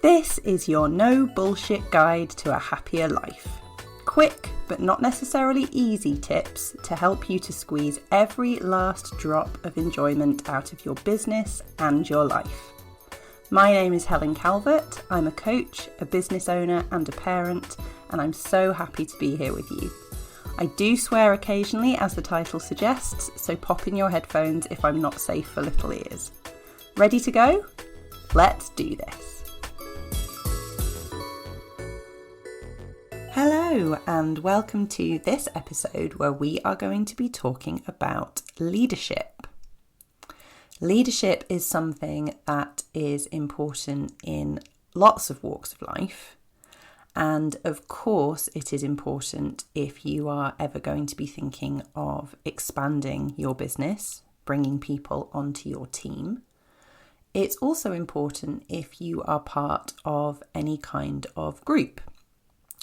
This is your no bullshit guide to a happier life. Quick, but not necessarily easy tips to help you to squeeze every last drop of enjoyment out of your business and your life. My name is Helen Calvert. I'm a coach, a business owner and a parent, and I'm so happy to be here with you. I do swear occasionally, as the title suggests, so pop in your headphones if I'm not safe for little ears. Ready to go? Let's do this. Hello and welcome to this episode where we are going to be talking about leadership. Leadership is something that is important in lots of walks of life. And of course, it is important if you are ever going to be thinking of expanding your business, bringing people onto your team. It's also important if you are part of any kind of group,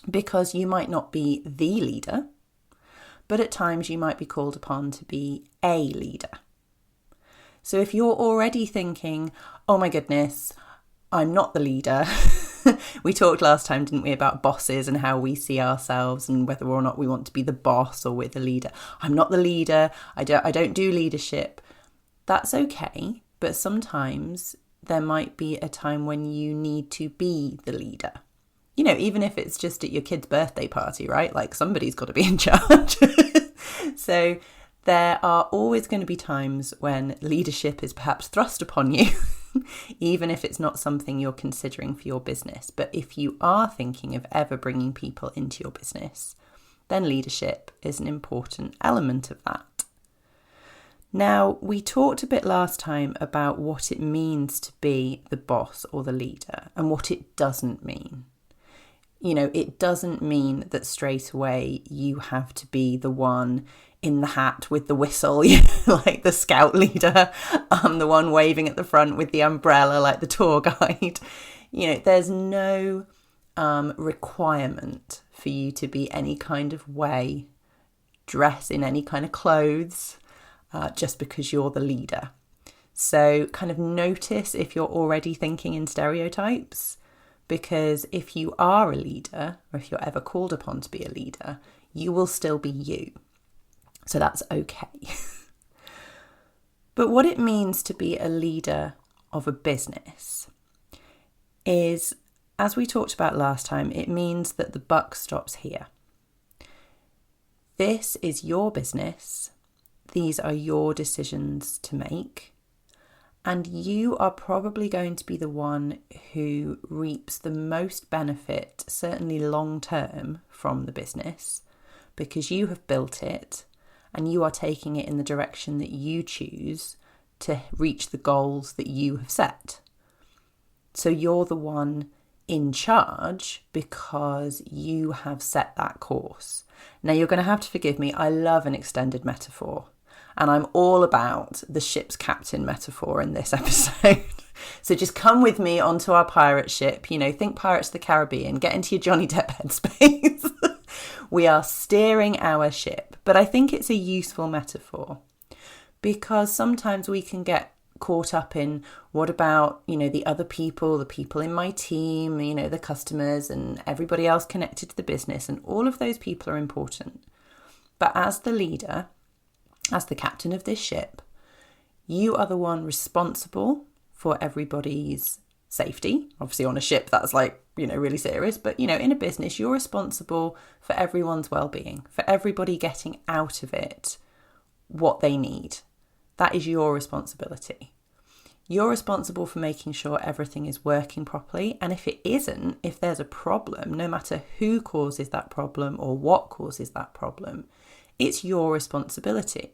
because you might not be the leader, but at times you might be called upon to be a leader. So if you're already thinking, oh my goodness, I'm not the leader. We talked last time, didn't we, about bosses and how we see ourselves and whether or not we want to be the boss or we're the leader. I'm not the leader. I don't do leadership. That's okay. But sometimes there might be a time when you need to be the leader. You know, even if it's just at your kid's birthday party, right? Like somebody's got to be in charge. So there are always going to be times when leadership is perhaps thrust upon you, even if it's not something you're considering for your business. But if you are thinking of ever bringing people into your business, then leadership is an important element of that. Now, we talked a bit last time about what it means to be the boss or the leader and what it doesn't mean. You know, it doesn't mean that straight away you have to be the one in the hat with the whistle, like the scout leader, the one waving at the front with the umbrella like the tour guide. You know, there's no requirement for you to be any kind of way, dress in any kind of clothes, just because you're the leader. So kind of notice if you're already thinking in stereotypes, because if you are a leader, or if you're ever called upon to be a leader, you will still be you. So that's okay. But what it means to be a leader of a business is, as we talked about last time, it means that the buck stops here. This is your business. These are your decisions to make. And you are probably going to be the one who reaps the most benefit, certainly long term, from the business, because you have built it and you are taking it in the direction that you choose to reach the goals that you have set. So you're the one in charge because you have set that course. Now you're going to have to forgive me. I love an extended metaphor. And I'm all about the ship's captain metaphor in this episode. So just come with me onto our pirate ship. You know, think Pirates of the Caribbean. Get into your Johnny Depp headspace. We are steering our ship. But I think it's a useful metaphor because sometimes we can get caught up in what about, you know, the other people, the people in my team, you know, the customers and everybody else connected to the business. And all of those people are important. But as the leader, as the captain of this ship, you are the one responsible for everybody's safety. Obviously on a ship, that's like, you know, really serious. But, you know, in a business, you're responsible for everyone's well-being, for everybody getting out of it what they need. That is your responsibility. You're responsible for making sure everything is working properly. And if it isn't, if there's a problem, no matter who causes that problem or what causes that problem, it's your responsibility.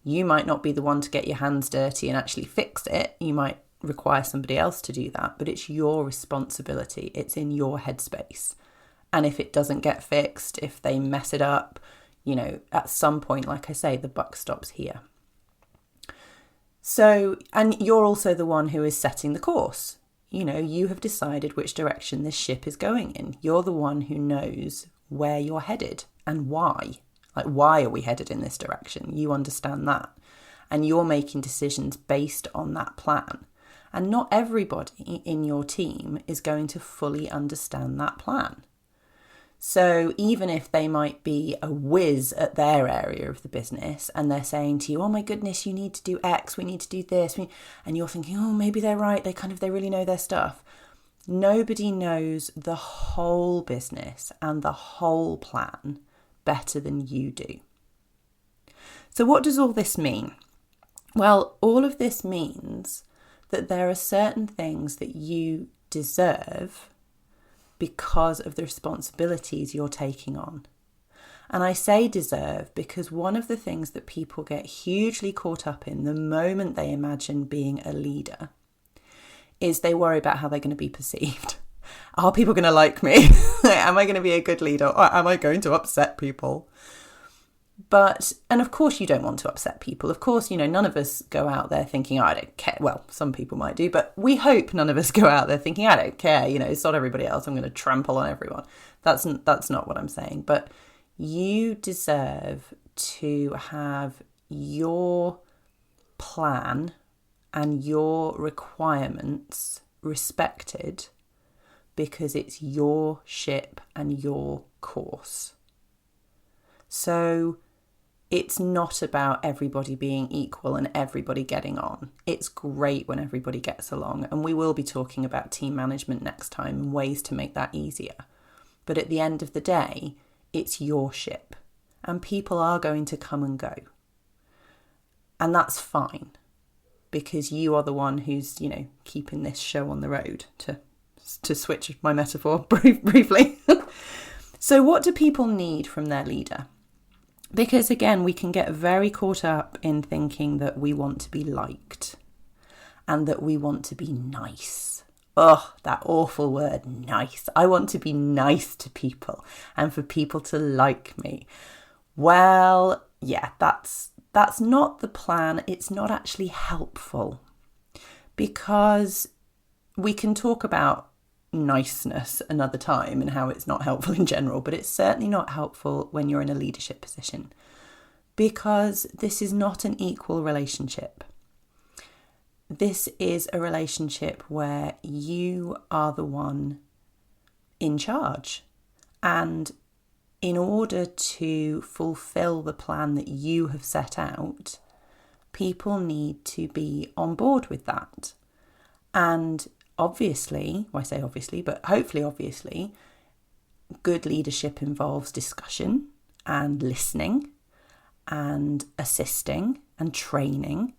You might not be the one to get your hands dirty and actually fix it. You might require somebody else to do that, but it's your responsibility. It's in your headspace. And if it doesn't get fixed, if they mess it up, you know, at some point, like I say, the buck stops here. So, and you're also the one who is setting the course. You know, you have decided which direction this ship is going in. You're the one who knows where you're headed and why. Like, why are we headed in this direction? You understand that. And you're making decisions based on that plan. And not everybody in your team is going to fully understand that plan. So even if they might be a whiz at their area of the business and they're saying to you, oh my goodness, you need to do X, we need to do this. And you're thinking, oh, maybe they're right. They really know their stuff. Nobody knows the whole business and the whole plan better than you do. So what does all this mean? Well, all of this means that there are certain things that you deserve because of the responsibilities you're taking on. And I say deserve because one of the things that people get hugely caught up in the moment they imagine being a leader is they worry about how they're going to be perceived. Are people going to like me? Am I going to be a good leader? Or am I going to upset people? And of course you don't want to upset people. Of course, none of us go out there thinking, oh, I don't care. Well, some people might do, but we hope none of us go out there thinking, I don't care. It's not everybody else. I'm going to trample on everyone. That's not what I'm saying. But you deserve to have your plan and your requirements respected because it's your ship and your course. So it's not about everybody being equal and everybody getting on. It's great when everybody gets along. And we will be talking about team management next time and ways to make that easier. But at the end of the day, it's your ship. And people are going to come and go. And that's fine. Because you are the one who's, keeping this show on the road, to switch my metaphor briefly. So what do people need from their leader? Because again, we can get very caught up in thinking that we want to be liked and that we want to be nice. Oh, that awful word, nice. I want to be nice to people and for people to like me. Well, yeah, that's not the plan. It's not actually helpful because we can talk about niceness another time and how it's not helpful in general, but it's certainly not helpful when you're in a leadership position because this is not an equal relationship. This is a relationship where you are the one in charge, and in order to fulfill the plan that you have set out, people need to be on board with that. And obviously, well, I say obviously, but hopefully obviously, good leadership involves discussion and listening and assisting and training.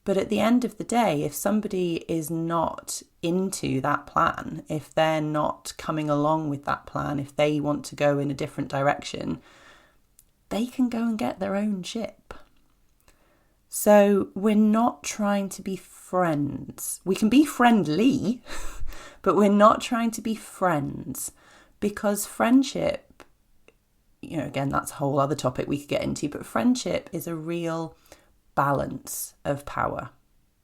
But at the end of the day, if somebody is not into that plan, if they're not coming along with that plan, if they want to go in a different direction, they can go and get their own ship. So we're not trying to be friends. We can be friendly, but we're not trying to be friends because friendship, again, that's a whole other topic we could get into, but friendship is a real balance of power.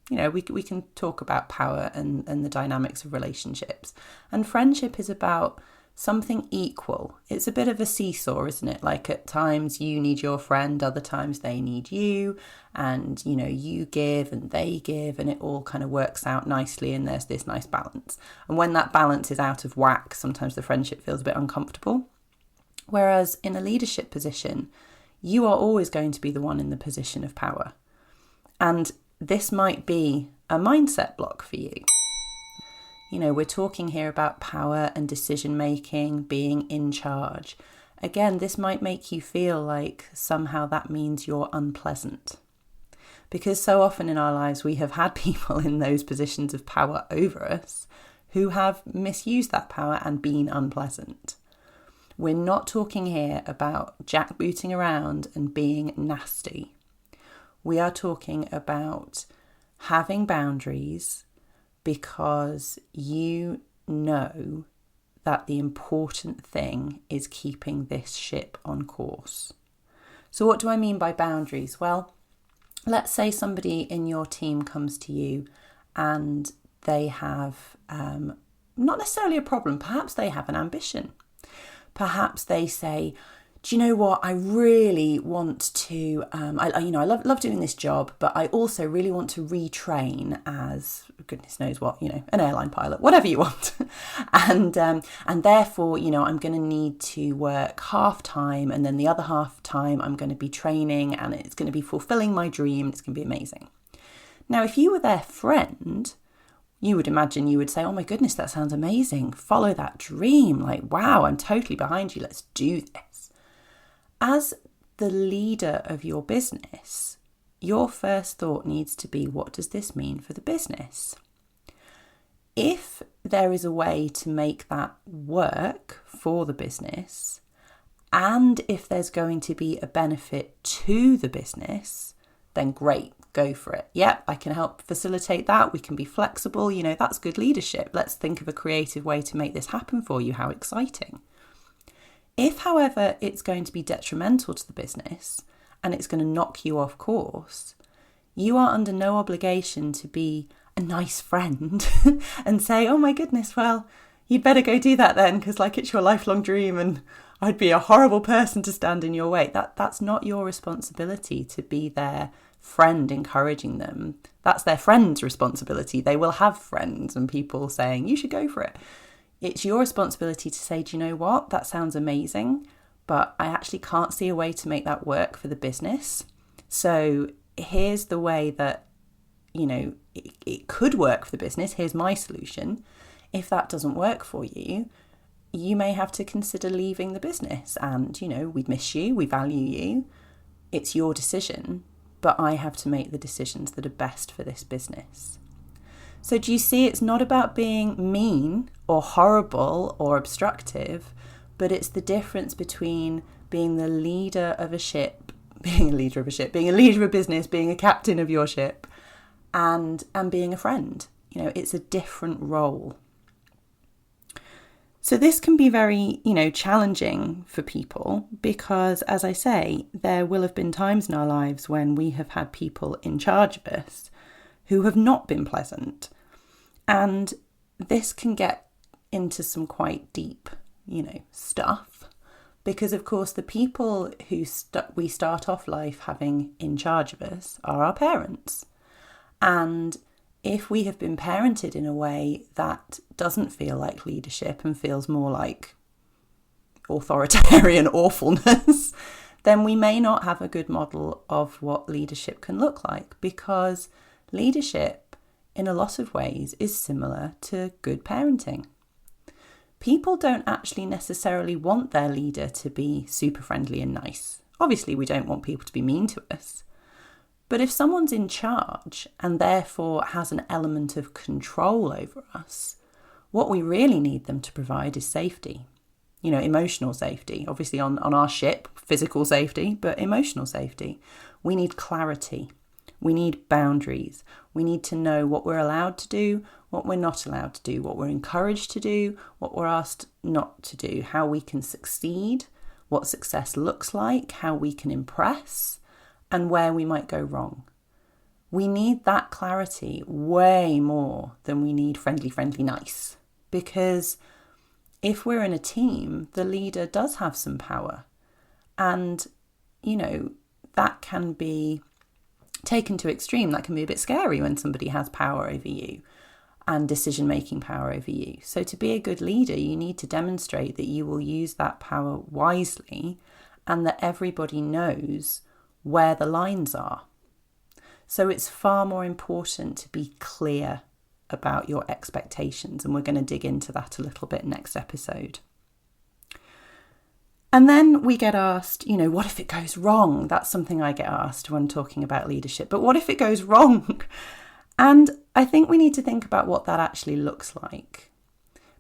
We can talk about power and the dynamics of relationships. And friendship is about something equal. It's a bit of a seesaw, isn't it? Like at times you need your friend, other times they need you, and you give and they give, and it all kind of works out nicely, and there's this nice balance. And when that balance is out of whack, sometimes the friendship feels a bit uncomfortable. Whereas in a leadership position, you are always going to be the one in the position of power. And this might be a mindset block for you. We're talking here about power and decision making, being in charge. Again, this might make you feel like somehow that means you're unpleasant. Because so often in our lives, we have had people in those positions of power over us who have misused that power and been unpleasant. We're not talking here about jackbooting around and being nasty. We are talking about having boundaries because you know that the important thing is keeping this ship on course. So what do I mean by boundaries? Well, let's say somebody in your team comes to you and they have not necessarily a problem. Perhaps they have an ambition. Perhaps they say, do you know what? I really want to, I love doing this job, but I also really want to retrain as goodness knows what, an airline pilot, whatever you want. and therefore, I'm going to need to work half time, and then the other half time I'm going to be training, and it's going to be fulfilling my dream. It's going to be amazing. Now, if you were their friend, you would imagine you would say, oh my goodness, that sounds amazing. Follow that dream. Like, wow, I'm totally behind you. Let's do this. As the leader of your business, your first thought needs to be, what does this mean for the business? If there is a way to make that work for the business, and if there's going to be a benefit to the business, then great, go for it. Yep, I can help facilitate that. We can be flexible. That's good leadership. Let's think of a creative way to make this happen for you. How exciting. If, however, it's going to be detrimental to the business and it's going to knock you off course, you are under no obligation to be a nice friend and say, oh my goodness, well, you'd better go do that then, because it's your lifelong dream and I'd be a horrible person to stand in your way. That's not your responsibility to be their friend encouraging them. That's their friend's responsibility. They will have friends and people saying, you should go for it. It's your responsibility to say, do you know what? That sounds amazing, but I actually can't see a way to make that work for the business. So here's the way that, it could work for the business. Here's my solution. If that doesn't work for you, you may have to consider leaving the business. And, we miss you, we value you. It's your decision, but I have to make the decisions that are best for this business. So do you see, it's not about being mean or horrible or obstructive, but it's the difference between being the leader of a ship, being a leader of a business, being a captain of your ship, and being a friend. It's a different role. So this can be very, challenging for people because, as I say, there will have been times in our lives when we have had people in charge of us who have not been pleasant. And this can get into some quite deep, stuff, because of course the people who we start off life having in charge of us are our parents. And if we have been parented in a way that doesn't feel like leadership and feels more like authoritarian awfulness, then we may not have a good model of what leadership can look like, because leadership in a lot of ways is similar to good parenting. People don't actually necessarily want their leader to be super friendly and nice. Obviously, we don't want people to be mean to us. But if someone's in charge and therefore has an element of control over us, what we really need them to provide is safety. Emotional safety. Obviously on our ship, physical safety, but emotional safety. We need clarity. We need boundaries. We need to know what we're allowed to do, what we're not allowed to do, what we're encouraged to do, what we're asked not to do, how we can succeed, what success looks like, how we can impress, and where we might go wrong. We need that clarity way more than we need friendly, nice. Because if we're in a team, the leader does have some power. And, that can be taken to extreme. That can be a bit scary when somebody has power over you and decision-making power over you. So to be a good leader, you need to demonstrate that you will use that power wisely and that everybody knows where the lines are. So it's far more important to be clear about your expectations, and we're going to dig into that a little bit next episode. And then we get asked, what if it goes wrong? That's something I get asked when talking about leadership. But what if it goes wrong? And I think we need to think about what that actually looks like.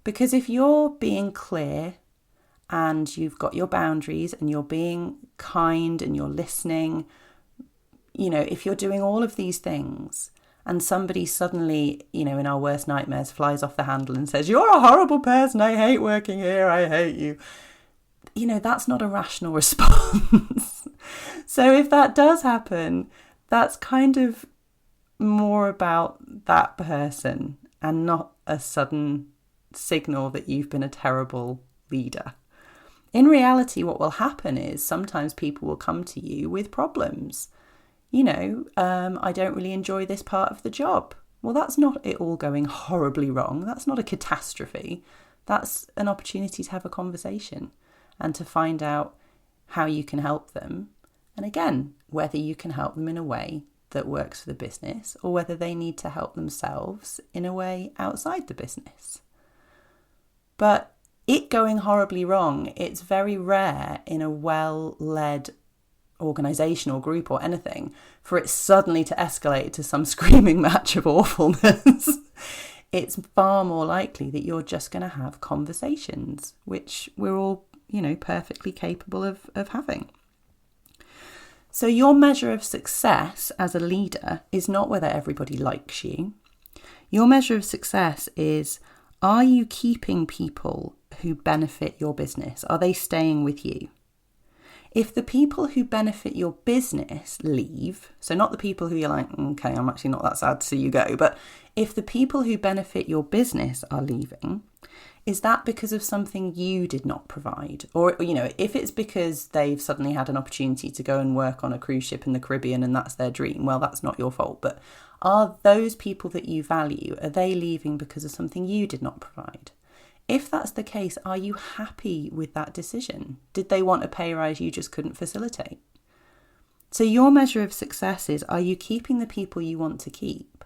Because if you're being clear and you've got your boundaries and you're being kind and you're listening, if you're doing all of these things and somebody suddenly, in our worst nightmares, flies off the handle and says, you're a horrible person, I hate working here, I hate you. That's not a rational response. So if that does happen, that's kind of more about that person and not a sudden signal that you've been a terrible leader. In reality, what will happen is sometimes people will come to you with problems. I don't really enjoy this part of the job. Well, that's not it all going horribly wrong. That's not a catastrophe. That's an opportunity to have a conversation and to find out how you can help them. And again, whether you can help them in a way that works for the business or whether they need to help themselves in a way outside the business. But it going horribly wrong, it's very rare in a well-led organisation or group or anything for it suddenly to escalate to some screaming match of awfulness. It's far more likely that you're just going to have conversations, which we're all, perfectly capable of having. So your measure of success as a leader is not whether everybody likes you. Your measure of success is, are you keeping people who benefit your business? Are they staying with you? If the people who benefit your business leave, so not the people who you're like, okay, I'm actually not that sad to see you go, but if the people who benefit your business are leaving, is that because of something you did not provide? Or, if it's because they've suddenly had an opportunity to go and work on a cruise ship in the Caribbean and that's their dream, well, that's not your fault. But are those people that you value, are they leaving because of something you did not provide? If that's the case, are you happy with that decision? Did they want a pay rise you just couldn't facilitate? So your measure of success is, are you keeping the people you want to keep?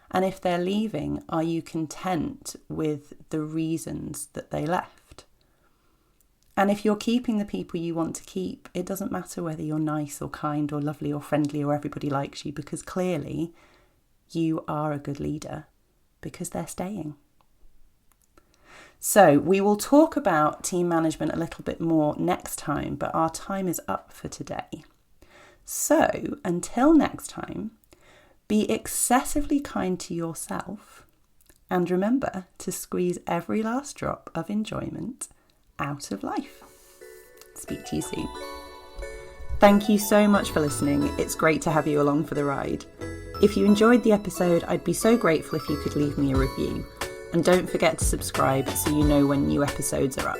And if they're leaving, are you content with the reasons that they left? And if you're keeping the people you want to keep, it doesn't matter whether you're nice or kind or lovely or friendly or everybody likes you, because clearly you are a good leader because they're staying. So we will talk about team management a little bit more next time, but our time is up for today. So until next time, be excessively kind to yourself and remember to squeeze every last drop of enjoyment out of life. Speak to you soon. Thank you so much for listening. It's great to have you along for the ride. If you enjoyed the episode, I'd be so grateful if you could leave me a review. And don't forget to subscribe so you know when new episodes are up.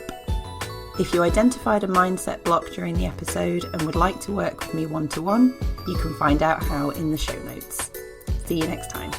If you identified a mindset block during the episode and would like to work with me one-to-one, you can find out how in the show notes. See you next time.